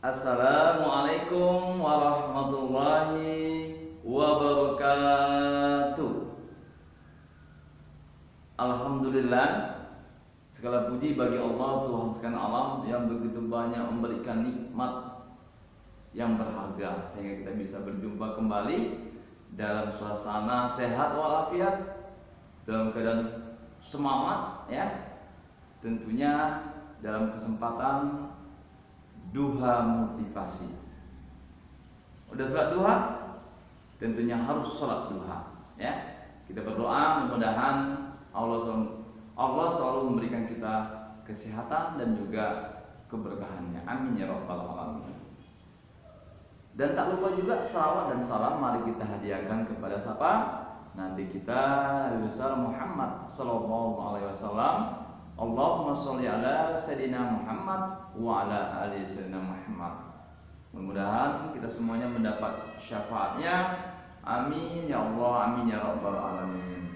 Assalamualaikum warahmatullahi wabarakatuh. Alhamdulillah, segala puji bagi Allah Tuhan sekalian alam yang begitu banyak memberikan nikmat yang berharga sehingga kita bisa berjumpa kembali dalam suasana sehat walafiat, dalam keadaan semangat ya. Tentunya dalam kesempatan duha motivasi. Udah sholat duha? Tentunya harus sholat duha ya. Kita berdoa mudah-mudahan Allah selalu memberikan kita kesehatan dan juga keberkahannya. Amin ya rabbal alamin. Dan tak lupa juga salawat dan salam mari kita hadiahkan kepada siapa? Nabi kita Nabi besar Muhammad sallallahu alaihi wasallam. Allahumma sholli ala sayyidina Muhammad wa ala ali sayyidina Muhammad. Mudah-mudahan kita semuanya mendapat syafaatnya. Amin ya Allah, amin ya rabbal alamin.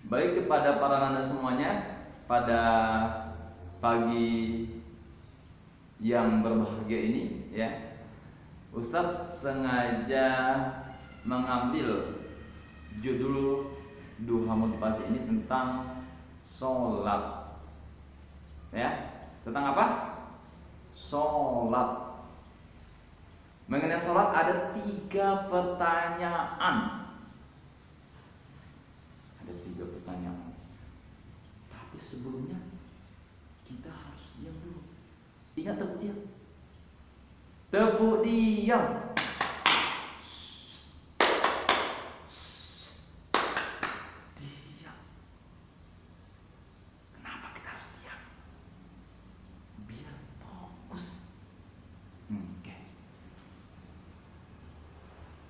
Baik, kepada para nanda semuanya, pada pagi yang berbahagia ini ya, Ustadz sengaja mengambil judul duha motivasi ini tentang sholat ya. Tentang apa? Sholat. Mengenai sholat ada 3 pertanyaan. Ada 3 pertanyaan. Tapi sebelumnya kita harus diam dulu. Ingat tepuk diam. Tepuk diam.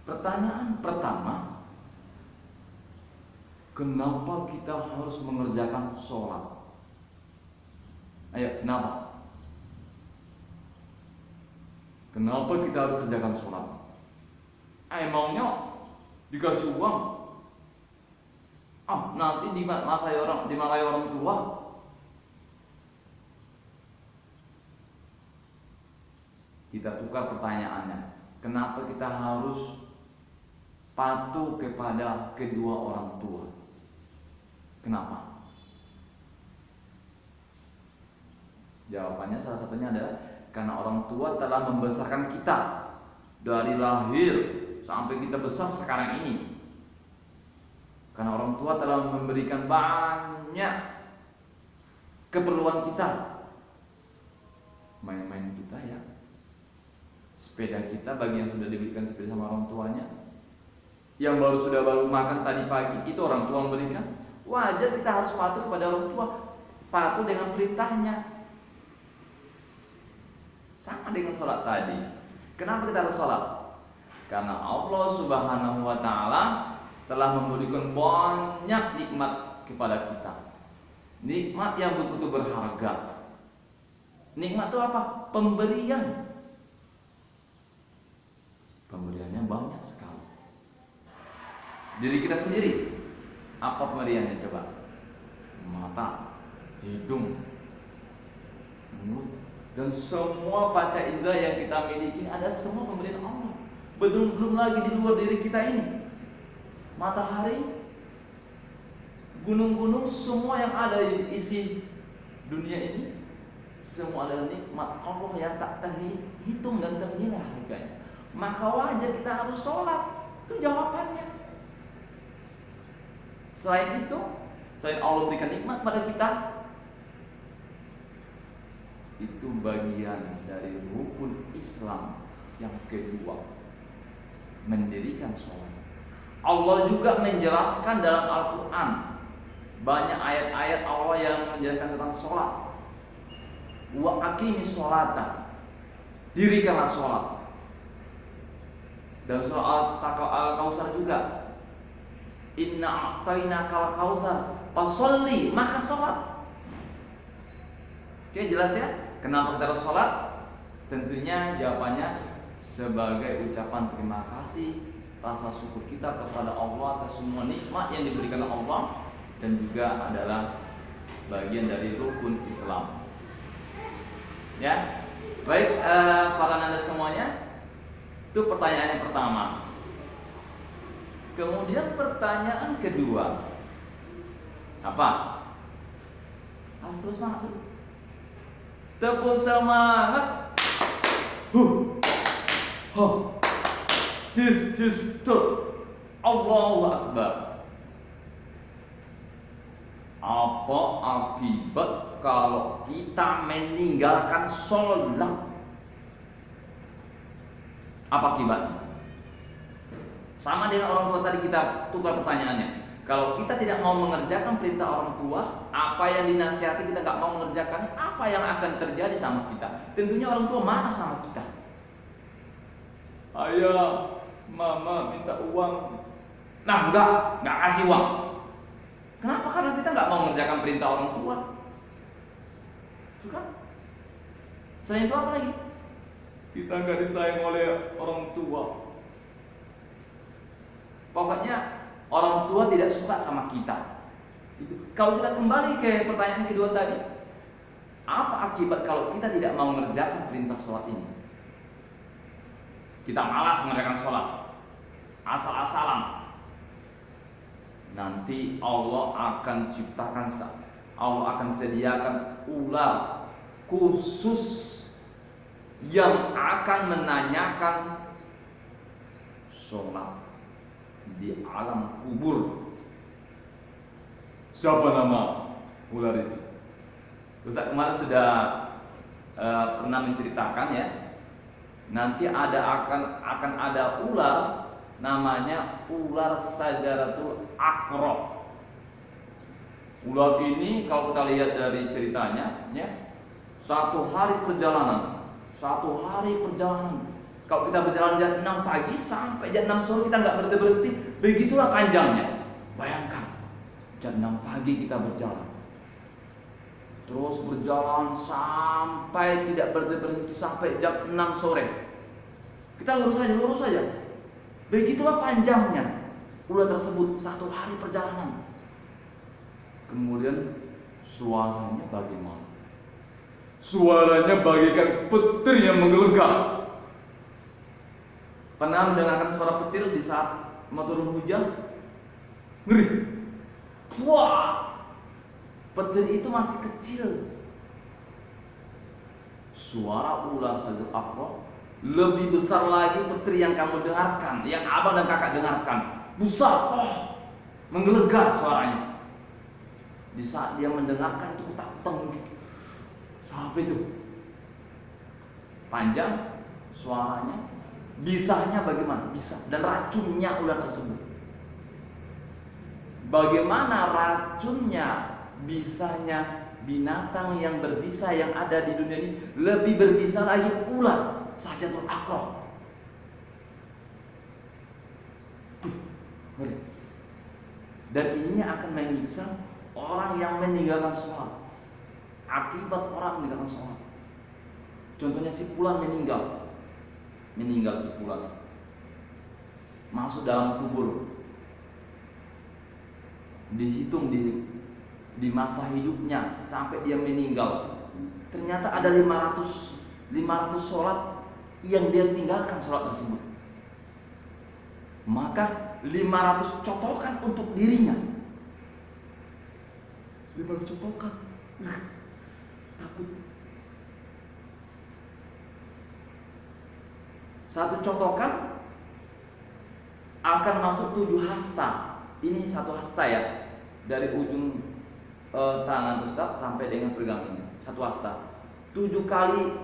Pertanyaan pertama, kenapa kita harus mengerjakan sholat? Ayo, kenapa? Kenapa kita harus kerjakan sholat? Emangnya dikasih uang? Nanti dimarahi orang tua. Kita tukar pertanyaannya. Kenapa kita harus patuh kepada kedua orang tua? Kenapa? Jawabannya salah satunya adalah karena orang tua telah membesarkan kita dari lahir sampai kita besar sekarang ini. Karena orang tua telah memberikan banyak keperluan kita. Main-main kita ya, sepeda kita bagi yang sudah diberikan sepeda sama orang tuanya, yang baru makan tadi pagi itu orang tua memberikan. Wajar kita harus patuh kepada orang tua, patuh dengan perintahnya. Sama dengan sholat tadi. Kenapa kita harus sholat? Karena Allah Subhanahu wa ta'ala telah memberikan banyak nikmat kepada kita. Nikmat yang begitu berharga. Nikmat itu apa? Pemberian. Pemberiannya banyak sekali. Diri kita sendiri, apa pemberiannya coba? Mata, hidung, mulut, dan semua panca indera yang kita miliki ada semua pemberian Allah. Belum lagi di luar diri kita ini. Matahari, gunung-gunung, semua yang ada di isi dunia ini, semua adalah nikmat Allah yang tak terhitung dan ternilai harganya. Maka wajar kita harus sholat. Itu jawabannya. Selain itu, selain Allah berikan nikmat pada kita, itu bagian dari rukun Islam yang kedua, mendirikan sholat. Allah juga menjelaskan dalam Al-Quran banyak ayat-ayat Allah yang menjelaskan tentang sholat. Wa aqimis sholata, dirikanlah sholat. Dan surah Al-Kautsar juga, inna a'tainakal kautsar fasholli, maka sholat. Oke, jelas ya? Kenapa kita harus sholat? Tentunya jawabannya sebagai ucapan terima kasih, rasa syukur kita kepada Allah atas semua nikmat yang diberikan Allah, dan juga adalah bagian dari rukun Islam. Ya, Baik, para nanda semuanya, itu pertanyaan yang pertama. Kemudian pertanyaan kedua, apa? Harus terus semangat dulu. Tepuk semangat. Jus, tuh. Allahu Akbar. Apa akibat kalau kita meninggalkan sholat? Apa akibatnya? Sama dengan orang tua tadi, kita tukar pertanyaannya. Kalau kita tidak mau mengerjakan perintah orang tua, apa yang dinasihati kita nggak mau mengerjakan, apa yang akan terjadi sama kita? Tentunya orang tua marah sama kita. Ayah, mama minta uang. Nah, nggak kasih uang. Kenapa? Karena kita nggak mau mengerjakan perintah orang tua. Itu kan? Selain itu apa lagi? Kita nggak disayang oleh orang tua. Pokoknya orang tua tidak suka sama kita. Itu. Kalau kita kembali ke pertanyaan kedua tadi, apa akibat kalau kita tidak mau mengerjakan perintah sholat ini? Kita malas mengerjakan sholat, asal-asalan. Nanti Allah akan ciptakan, Allah akan sediakan ular khusus yang akan menanyakan sholat di alam kubur. Siapa nama ular itu? Ustaz kemarin sudah pernah menceritakan ya. Nanti akan ada ular, namanya ular Syajaratul Aqrab. Ular ini kalau kita lihat dari ceritanya, ya, satu hari perjalanan. Kalau kita berjalan jam 6 pagi sampai jam 6 sore kita nggak berhenti, begitulah panjangnya. Bayangkan, jam 6 pagi kita berjalan, terus berjalan sampai tidak berhenti sampai jam 6 sore. Kita lurus saja. Begitulah panjangnya ular tersebut, satu hari perjalanan. Kemudian suaranya bagaimana? Suaranya bagaikan petir yang menggelegar. Pernah mendengarkan suara petir di saat mau turun hujan? Ngeri. Wah, petir itu masih kecil. Suara ular Syajaratul Aqrab lebih besar lagi petir yang kamu dengarkan, yang abang dan kakak dengarkan. Besar, menggelegar suaranya. Di saat dia mendengarkan itu ketakutan gitu. Sampai itu panjang suaranya, bisanya bagaimana? Bisa, dan racunnya ular tersebut. Bagaimana racunnya, bisanya binatang yang berbisa yang ada di dunia ini, lebih berbisa lagi ular Syajaratul Aqrab. Dan ini akan menyiksa orang yang meninggalkan sholat. Akibat orang meninggalkan sholat, contohnya si fulan meninggal si fulan, masuk dalam kubur, dihitung di masa hidupnya sampai dia meninggal, ternyata ada 500 sholat yang dia tinggalkan sholat tersebut. Maka 500 cotokan untuk dirinya, 500 cotokan. Takut. Satu cotokan akan masuk 7 hasta. Ini satu hasta ya, dari ujung tangan Ustaz sampai dengan pergang ini. Satu hasta. 7 kali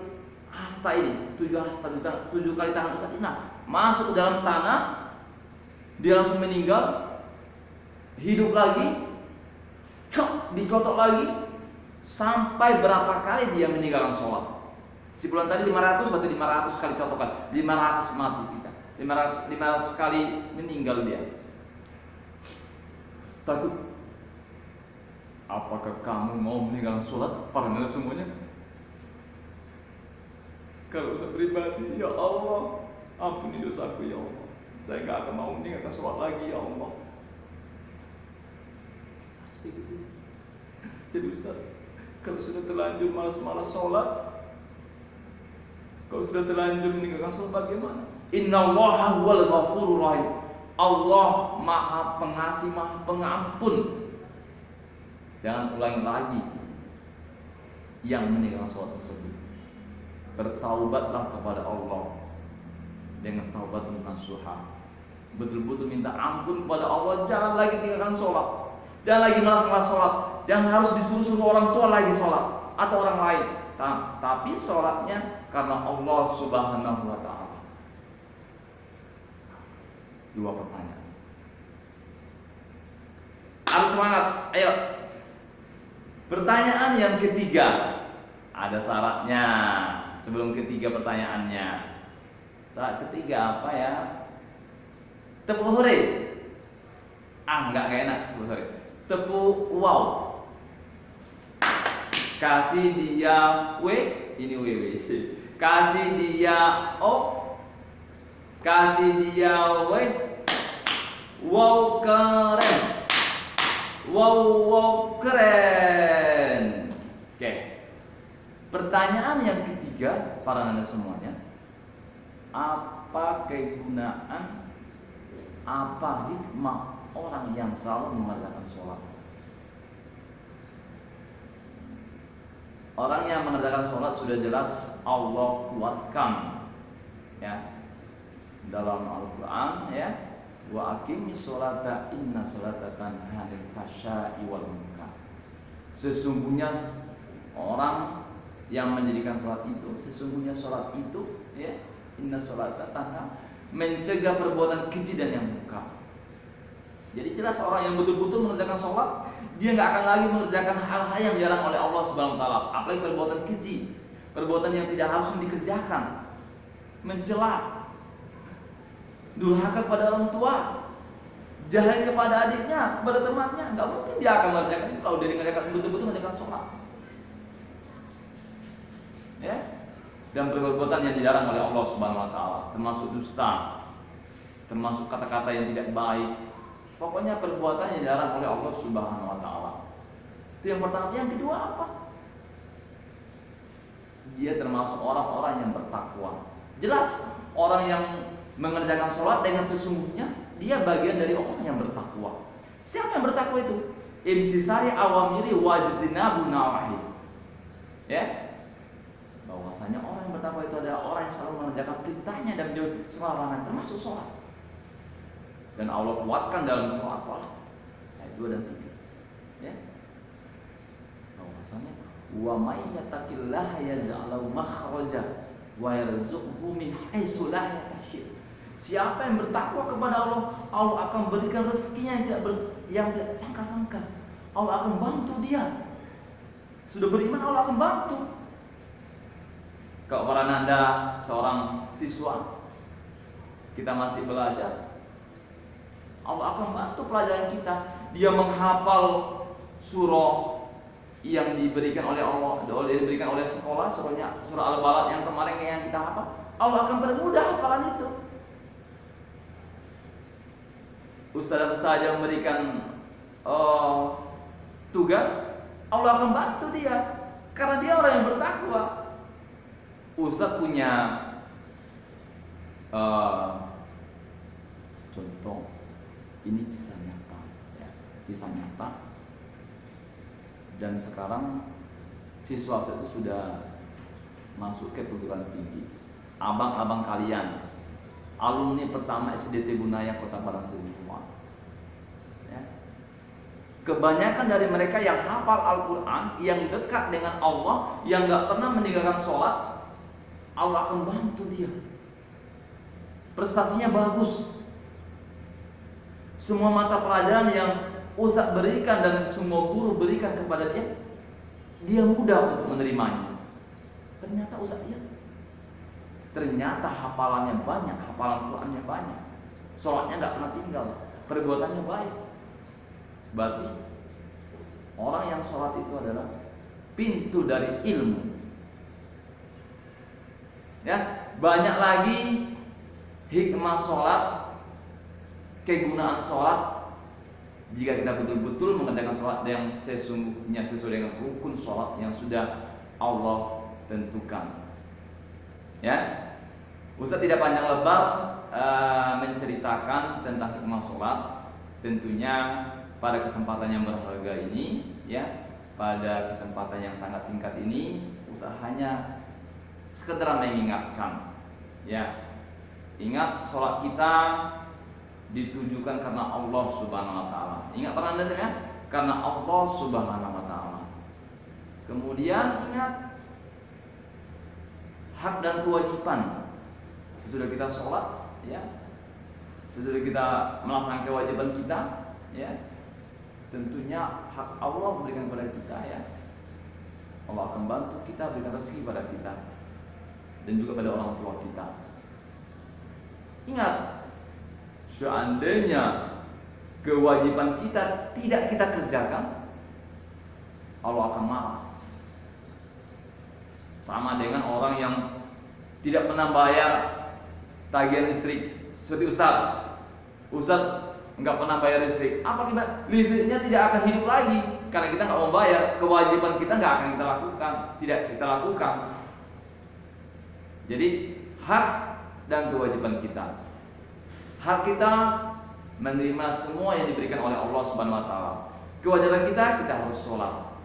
hasta ini, 7 hasta, 7 kali tangan Ustaz ini. Nah, masuk ke dalam tanah, dia langsung meninggal, hidup lagi, dicotok lagi, sampai berapa kali dia meninggalkan sholat. Si bulan tadi 500, berarti 500 kali cotokan, 500 mati kita, 500 kali meninggal dia. Takut. Apakah kamu mau meninggalkan sholat? Para nanda semuanya, kalau saya pribadi, ya Allah, ampuni dosaku ya Allah, saya gak akan mau meninggalkan sholat lagi ya Allah. Jadi Ustaz, kalau sudah terlanjur malas-malas sholat, Kalau sudah terlanjur meninggalkan sholat bagaimana? Innallaha huwal ghafurur rahim. Allah Maha Pengasih, Maha Pengampun. Jangan ulangi lagi yang meninggalkan sholat tersebut. Bertaubatlah kepada Allah dengan taubat nasuha. Betul-betul minta ampun kepada Allah. Jangan lagi tinggalkan sholat. Jangan lagi malas-malas sholat. Jangan harus disuruh-suruh orang tua lagi sholat atau orang lain. Tapi sholatnya karena Allah Subhanahu wa ta'ala. Dua pertanyaan. Harus semangat. Ayo. Pertanyaan yang ketiga. Ada syaratnya. Sebelum ketiga pertanyaannya. Syarat ketiga apa ya? Tepuk hore. Enggak enak. Tepuk hore. Tepuk wow. Kasih dia W. Ini W. Kasih dia O. Kasih dia W. Wow keren. Wow keren. Oke. Pertanyaan yang ketiga para anda semuanya. Apa kegunaan, apa hikmah orang yang selalu mengerjakan sholat? Orang yang mengerjakan sholat sudah jelas Allah kuatkan, ya, dalam Al-Quran, ya, wa aqimis sholata inna sholata tanha 'anil fahsya'i wal munkar. Sesungguhnya orang yang mendirikan sholat itu, sesungguhnya sholat itu, ya, inna sholata tanha, mencegah perbuatan keji dan yang munkar. Jadi jelas orang yang betul-betul mengerjakan sholat, dia nggak akan lagi mengerjakan hal-hal yang dilarang oleh Allah Subhanahu wa ta'ala, apalagi perbuatan keji, perbuatan yang tidak harus dikerjakan, mencela, durhaka kepada orang tua, jahat kepada adiknya, kepada temannya. Nggak mungkin dia akan mengerjakan itu kalau dia mengerjakan betul-betul mengerjakan sholat, ya. Dan perbuatan yang dilarang oleh Allah Subhanahu wa ta'ala, termasuk dusta, termasuk kata-kata yang tidak baik. Pokoknya perbuatan yang dilarang oleh Allah Subhanahu wa ta'ala. Itu yang pertama. Yang kedua apa? Dia termasuk orang-orang yang bertakwa. Jelas orang yang mengerjakan sholat dengan sesungguhnya, dia bagian dari orang yang bertakwa. Siapa yang bertakwa itu? Imtisari awamiri wajtinabu nawahi. Ya. Bahwasanya orang yang bertakwa itu adalah orang yang selalu mengerjakan perintahnya dan menjauhi larangan, termasuk sholat. Dan Allah kuatkan dalam surah Al-Qaf ayat 2 dan 3. Ya. Bahwasanya wa may yattaqillaha yaj'al makhraja wa yarzuqhu min haitsu la yahtasib. Siapa yang bertakwa kepada Allah, Allah akan berikan rezekinya yang tidak sangka-sangka. Allah akan bantu dia. Sudah beriman, Allah akan bantu. Kalau para nanda seorang siswa, kita masih belajar, Allah akan bantu pelajaran kita. Dia menghafal surah yang diberikan oleh Allah, diberikan oleh sekolah, surah Al-Balad yang kemarin yang kita hafal. Allah akan permudah hafalan itu. Ustaz-ustaz yang memberikan tugas, Allah akan bantu dia karena dia orang yang bertakwa. Ustaz punya contoh. Ini kisah nyata, ya, kisah nyata. Dan sekarang siswa itu sudah masuk ke perguruan tinggi. Abang-abang kalian, alumni pertama SDT Bunaya Kota Barangsari semua. Ya. Kebanyakan dari mereka yang hafal Al-Quran, yang dekat dengan Allah, yang nggak pernah meninggalkan sholat, Allah akan bantu dia. Prestasinya bagus. Semua mata pelajaran yang Ustaz berikan dan semua guru berikan kepada dia mudah untuk menerimanya. Ternyata Ustaz ternyata hafalannya banyak, hafalan Qurannya banyak, sholatnya nggak pernah tinggal, perbuatannya baik. Berarti orang yang sholat itu adalah pintu dari ilmu. Ya, banyak lagi hikmah sholat, kegunaan sholat jika kita betul-betul mengerjakan sholat yang sesungguhnya sesuai dengan rukun sholat yang sudah Allah tentukan. Ya, Ustaz tidak panjang lebar menceritakan tentang hikmah sholat. Tentunya pada kesempatan yang berharga ini, ya, pada kesempatan yang sangat singkat ini, Ustaz hanya sekedar mengingatkan, ya, ingat sholat kita ditujukan karena Allah Subhanahu Wa Taala. Ingat pada saya, karena Allah Subhanahu Wa Taala. Kemudian ingat hak dan kewajiban sesudah kita sholat, ya, sesudah kita melaksanakan kewajiban kita, ya, tentunya hak Allah berikan kepada kita, ya. Allah akan bantu kita, berikan rezeki pada kita dan juga pada orang tua kita. Ingat, seandainya kewajiban kita tidak kita kerjakan, Allah akan marah. Sama dengan orang yang tidak pernah bayar tagihan listrik, seperti Ustaz nggak pernah bayar listrik. Apa kita listriknya tidak akan hidup lagi karena kita nggak mau bayar. Kewajiban kita nggak akan kita lakukan, tidak kita lakukan. Jadi hak dan kewajiban kita. Hak kita menerima semua yang diberikan oleh Allah Subhanahu Wa Taala. Kewajiban kita harus sholat.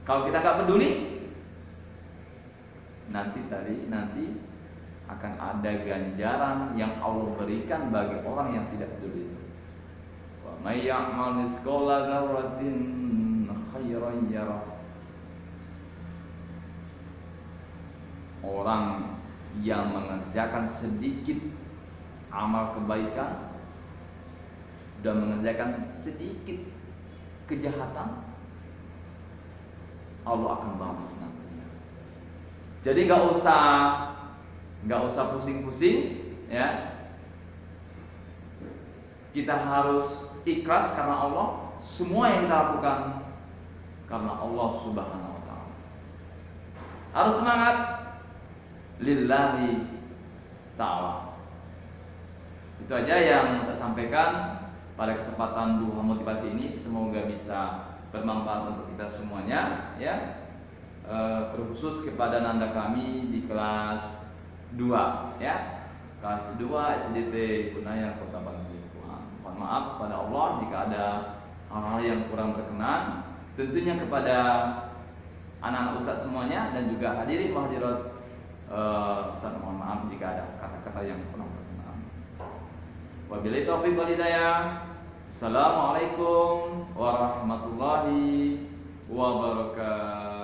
Kalau kita nggak peduli, nanti akan ada ganjaran yang Allah berikan bagi orang yang tidak peduli. Wa may ya'mal mithqala dzarratin khairan yarah. Orang yang mengerjakan sedikit amal kebaikan dan mengerjakan sedikit kejahatan, Allah akan balas nantinya. Jadi nggak usah pusing-pusing, ya. Kita harus ikhlas karena Allah. Semua yang kita lakukan karena Allah Subhanahu Wa Taala. Harus semangat lillahi ta'ala. Itu aja yang saya sampaikan pada kesempatan duha motivasi ini. Semoga bisa bermanfaat untuk kita semuanya, ya. Terkhusus kepada nanda kami di kelas 2, ya. Kelas 2 SDT Kunayan Kota Bangsi. Mohon maaf pada Allah jika ada hal-hal yang kurang berkenan. Tentunya kepada anak-anak ustadz semuanya dan juga hadirin hadirat, Ustaz mohon maaf jika ada kata-kata yang kurang berkenan. Wabillahi taufiq wal hidayah. Assalamualaikum warahmatullahi wabarakatuh.